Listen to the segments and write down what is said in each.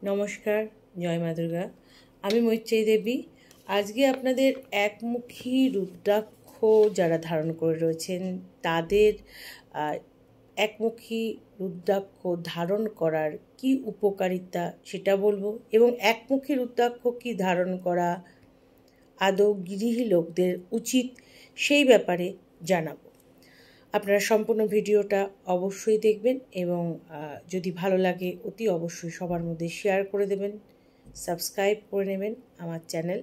নমস্কার, জয় মা দুর্গা। আমি মৈত্রেয়ী দেবী। আজকে আপনাদের একমুখী রুদ্রাক্ষ যারা ধারণ করে রয়েছেন তাদের একমুখী রুদ্রাক্ষ ধারণ করার কি উপকারিতা সেটা বলবো, এবং একমুখী রুদ্রাক্ষ কি ধারণ করা আদৌ গৃহী লোকদের উচিত সেই ব্যাপারে জানাবো। আপনারা সম্পূর্ণ ভিডিওটা অবশ্যই দেখবেন এবং যদি ভালো লাগে অতি অবশ্যই সবার মধ্যে শেয়ার করে দেবেন, সাবস্ক্রাইব করে নেবেন, আমার চ্যানেল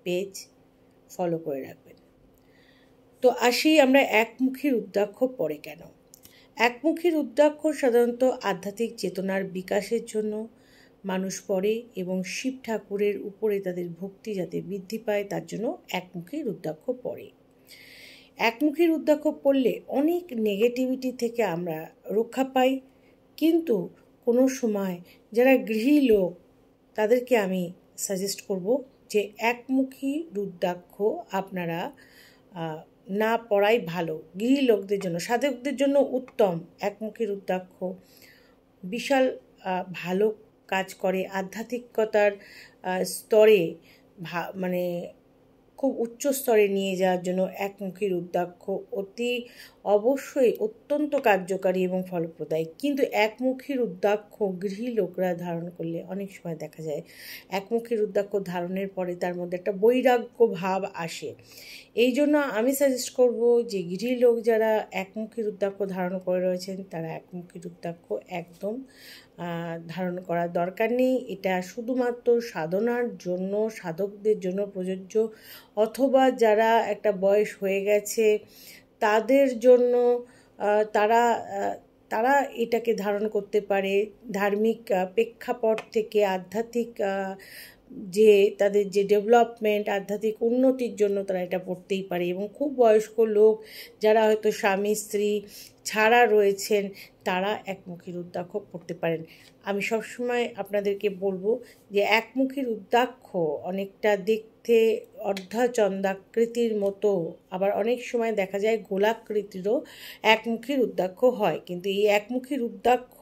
পেজ ফলো করে রাখবেন। তো আসি আমরা একমুখী রুদ্রাক্ষ পড়ে কেন। একমুখী রুদ্রাক্ষ সাধারণত আধ্যাত্মিক চেতনার বিকাশের জন্য মানুষ পড়ে এবং শিব ঠাকুরের উপরে তাদের ভক্তি যাতে বৃদ্ধি পায় তার জন্য একমুখী রুদ্রাক্ষ পড়ে। একমুখী রুদ্রাক্ষ পড়লে অনেক নেগেটিভিটি থেকে আমরা রক্ষা পাই, কিন্তু কোনো সময় যারা গৃহী লোক তাদেরকে আমি সাজেস্ট করব যে একমুখী রুদ্রাক্ষ আপনারা না পড়াই ভালো। গৃহী লোকদের জন্য, সাধকদের জন্য উত্তম। একমুখী রুদ্রাক্ষ বিশাল ভালো কাজ করে, আধ্যাত্মিকতার স্তরে মানে খুব উচ্চ স্তরে নিয়ে যাওয়ার জন্য একমুখী রুদ্রাক্ষ অতি অবশ্যই অত্যন্ত কার্যকারী এবং ফলপ্রদায়ী। কিন্তু একমুখী রুদ্রাক্ষ গৃহী লোকরা ধারণ করলে অনেক সময় দেখা যায় একমুখী রুদ্রাক্ষ ধারণের পরে তার মধ্যে একটা বৈরাগ্য ভাব আসে। এই জন্য আমি সাজেস্ট করব যে গৃহী লোক যারা একমুখী রুদ্রাক্ষ ধারণ করে রয়েছেন তারা একমুখী রুদ্রাক্ষ একদম ধারণ করার দরকার নেই। এটা শুধুমাত্র সাধনার জন্য, সাধকদের জন্য প্রযোজ্য, অথবা যারা একটা বয়স হয়ে গেছে তাদের জন্য তারা এটাকে ধারণ করতে পারে। ধার্মিক প্রেক্ষাপট থেকে আধ্যাত্মিক যে তাদের যে ডেভেলপমেন্ট, আধ্যাত্মিক উন্নতির জন্য তারা এটা পড়তেই পারে। এবং খুব বয়স্ক লোক যারা হয়তো স্বামী স্ত্রী ছাড়া রয়েছেন তারা একমুখী রুদ্রাক্ষ পড়তে পারেন। আমি সবসময় আপনাদেরকে বলবো যে একমুখী রুদ্রাক্ষ অনেকটা দেখতে অর্ধচন্দ্রাকৃতির মতো, আবার অনেক সময় দেখা যায় গোলাকৃতিরও একমুখী রুদ্রাক্ষ হয়। কিন্তু এই একমুখী রুদ্রাক্ষ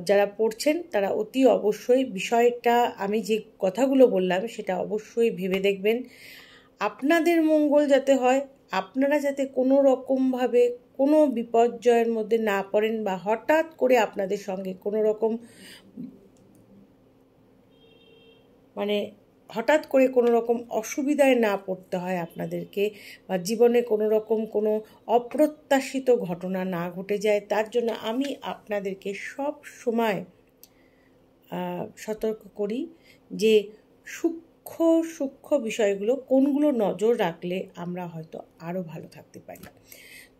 যারা পড়ছেন তারা অতি অবশ্যই বিষয়টা, আমি যে কথাগুলো বললাম সেটা অবশ্যই ভেবে দেখবেন। আপনাদের মঙ্গল যাতে হয়, আপনারা যাতে কোনো রকমভাবে কোনো বিপর্যয়ের মধ্যে না পড়েন, বা হঠাৎ করে আপনাদের সঙ্গে কোনো রকম হঠাৎ করে কোনো রকম অসুবিধায় না পড়তে হয় আপনাদেরকে, বা জীবনে কোনো রকম কোনো অপ্রত্যাশিত ঘটনা না ঘটে যায়, তার জন্য আমি আপনাদেরকে সব সময় সতর্ক করি যে সূক্ষ্ম বিষয়গুলো কোনগুলো নজর রাখলে আমরা হয়তো আরও ভালো থাকতে পারি।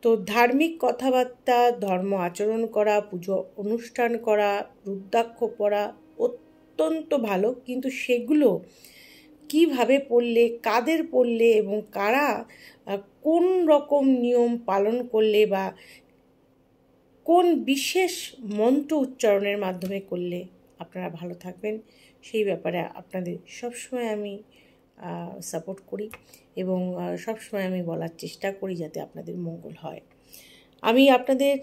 তো ধার্মিক কথাবার্তা, ধর্ম আচরণ করা, পুজো অনুষ্ঠান করা, রুদ্রাক্ষ পড়া অত্যন্ত ভালো, কিন্তু সেগুলো কিভাবে পড়লে, কাদের পড়লে এবং কারা কোন রকম নিয়ম পালন করলে বা কোন বিশেষ মন্ত্র উচ্চারণের মাধ্যমে করলে আপনারা ভালো থাকবেন সেই ব্যাপারে আপনাদের সবসময় আমি সাপোর্ট করি এবং সবসময় আমি বলার চেষ্টা করি যাতে আপনাদের মঙ্গল হয়। আমি আপনাদের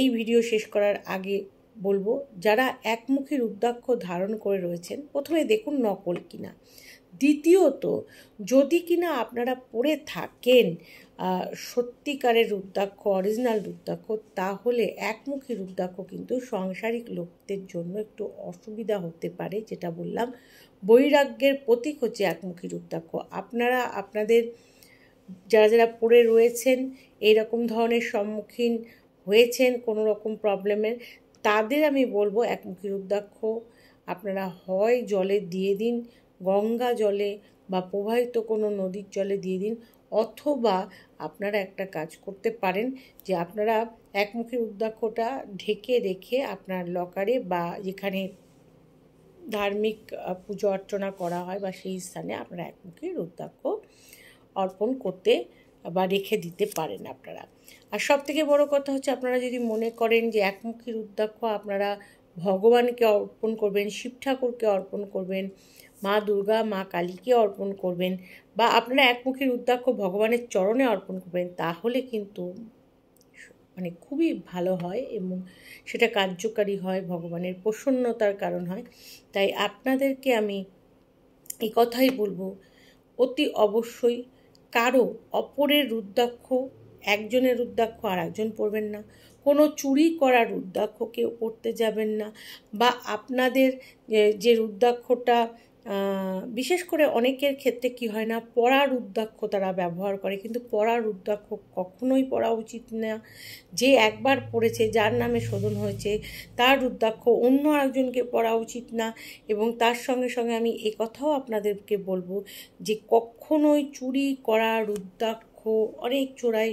এই ভিডিও শেষ করার আগে বলবো, যারা একমুখী রুদ্রাক্ষ ধারণ করে রয়েছেন প্রথমে দেখুন নকল কিনা, দ্বিতীয়ত যদি কিনা আপনারা পড়ে থাকেন সত্যিকারের রুদ্রাক্ষ, অরিজিনাল রুদ্রাক্ষ, তাহলে একমুখী রুদ্রাক্ষ কিন্তু সাংসারিক লোকদের জন্য একটু অসুবিধা হতে পারে। যেটা বললাম, বৈরাগ্যের প্রতীক হচ্ছে একমুখী রুদ্রাক্ষ। আপনারা আপনাদের যারা পড়ে রয়েছেন এইরকম ধরনের সম্মুখীন হয়েছেন কোনো রকম প্রবলেমের, তাদের আমি বলবো একমুখী রুদ্রাক্ষ আপনারা হয় জলে দিয়ে দিন, গঙ্গা জলে বা প্রবাহিত কোনো নদীর জলে দিয়ে দিন, অথবা আপনারা একটা কাজ করতে পারেন যে আপনারা একমুখী রুদ্রাক্ষটা ঢেকে রেখে আপনার লকারে বা যেখানে ধার্মিক পুজো অর্চনা করা হয় বা সেই স্থানে আপনারা একমুখী রুদ্রাক্ষ অর্পণ করতে বা রেখে দিতে পারেন আপনারা। আর সবথেকে বড় কথা হচ্ছে, আপনারা যদি মনে করেন যে একমুখী রুদ্রাক্ষ আপনারা ভগবানকে অর্পণ করবেন, শিব ঠাকুরকে অর্পণ করবেন, মা দুর্গা, মা কালীকে অর্পণ করবেন, বা আপনারা একমুখী রুদ্রাক্ষ ভগবানের চরণে অর্পণ করবেন, তাহলে কিন্তু মানে খুবই ভালো হয় এবং সেটা কার্যকারী হয়, ভগবানের প্রসন্নতার কারণ হয়। তাই আপনাদেরকে আমি এই কথাই বলবো, অতি অবশ্যই কারো অপরের রুদ্রাক্ষ, একজনের রুদ্রাক্ষ আর একজন পরবেন না, কোনো চুরি করা রুদ্রাক্ষ কেউ পরতে যাবেন না, বা আপনাদের যে রুদ্রাক্ষটা বিশেষ করে অনেকের ক্ষেত্রে কি হয় না, পরা রুদ্রাক্ষ তারা ব্যবহার করে, কিন্তু পরা রুদ্রাক্ষ কখনোই পরা উচিত না। যে একবার পড়েছে, যার নামে শোধন হয়েছে, তার রুদ্রাক্ষ অন্য একজনকে পরা উচিত না। এবং তার সঙ্গে সঙ্গে আমি এ কথাও আপনাদেরকে বলবো যে কখনোই চুরি করা রুদ্রাক্ষ, অনেক চোরাই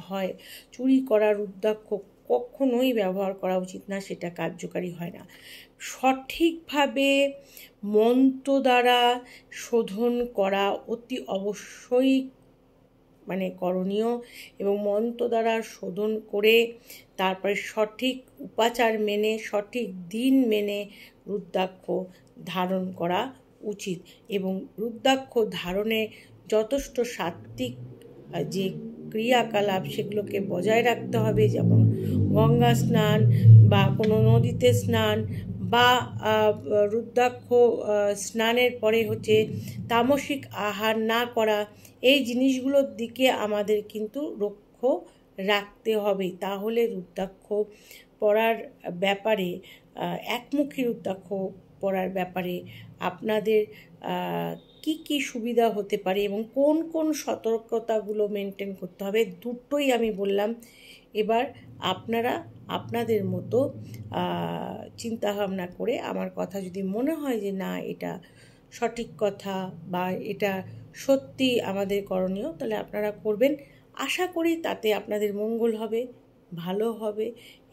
হয়, চুরি করা রুদ্রাক্ষ কখনোই ব্যবহার করা উচিত না, সেটা কার্যকারী হয় না। সঠিকভাবে মন্ত্র দ্বারা শোধন করা অতি অবশ্যই মানে করণীয়, এবং মন্ত্র দ্বারা শোধন করে তারপরে সঠিক উপাচার মেনে, সঠিক দিন মেনে রুদ্রাক্ষ ধারণ করা উচিত। এবং রুদ্রাক্ষ ধারণে যথেষ্ট সাত্ত্বিক যে ক্রিয়াকলাপ সেগুলোকে বজায় রাখতে হবে, যেমন গঙ্গা স্নান বা কোনো নদীতে স্নান, বা রুদ্রাক্ষ স্নানের পরে হচ্ছে তামসিক আহার না করা। এই জিনিসগুলোর দিকে আমাদের কিন্তু লক্ষ্য রাখতে হবে, তাহলে রুদ্রাক্ষ পরার ব্যাপারে, একমুখী রুদ্রাক্ষ পরার ব্যাপারে আপনাদের কি কি সুবিধা হতে পারে এবং কোন কোন সতর্কতাগুলো মেনটেন করতে হবে, দুটোই আমি বললাম। এবার আপনারা আপনাদের মতো চিন্তাভাবনা করে, আমার কথা যদি মনে হয় যে না এটা সঠিক কথা বা এটা সত্যি আমাদের করণীয়, তাহলে আপনারা করবেন। আশা করি তাতে আপনাদের মঙ্গল হবে, ভালো হবে।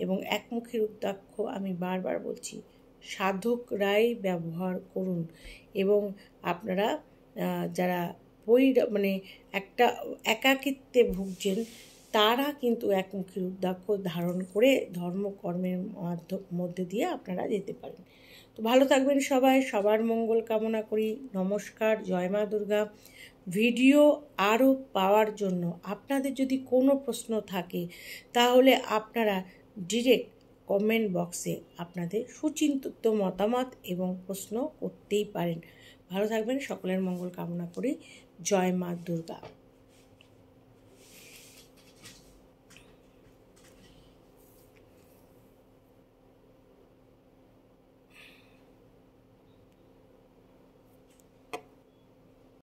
এবং একমুখী রুদ্রাক্ষ আমি বারবার বলছি, সাধকরাই ব্যবহার করুন। এবং আপনারা যারা মানে একটা একাকিত্বে ভুগছেন, তারা কিন্তু একমুখী রুদ্রাক্ষ ধারণ করে ধর্মকর্মের মধ্যে দিয়ে আপনারা যেতে পারেন। তো ভালো থাকবেন সবাই, সবার মঙ্গল কামনা করি। নমস্কার, জয় মা দুর্গা। ভিডিও আরও পাওয়ার জন্য আপনাদের যদি কোনো প্রশ্ন থাকে, তাহলে আপনারা ডিরেক্ট কমেন্ট বক্সে আপনাদের সুচিন্তিত মতামত এবং প্রশ্ন করতেই পারেন। ভালো থাকবেন, সকলের মঙ্গল কামনা করি। জয় মা দুর্গা।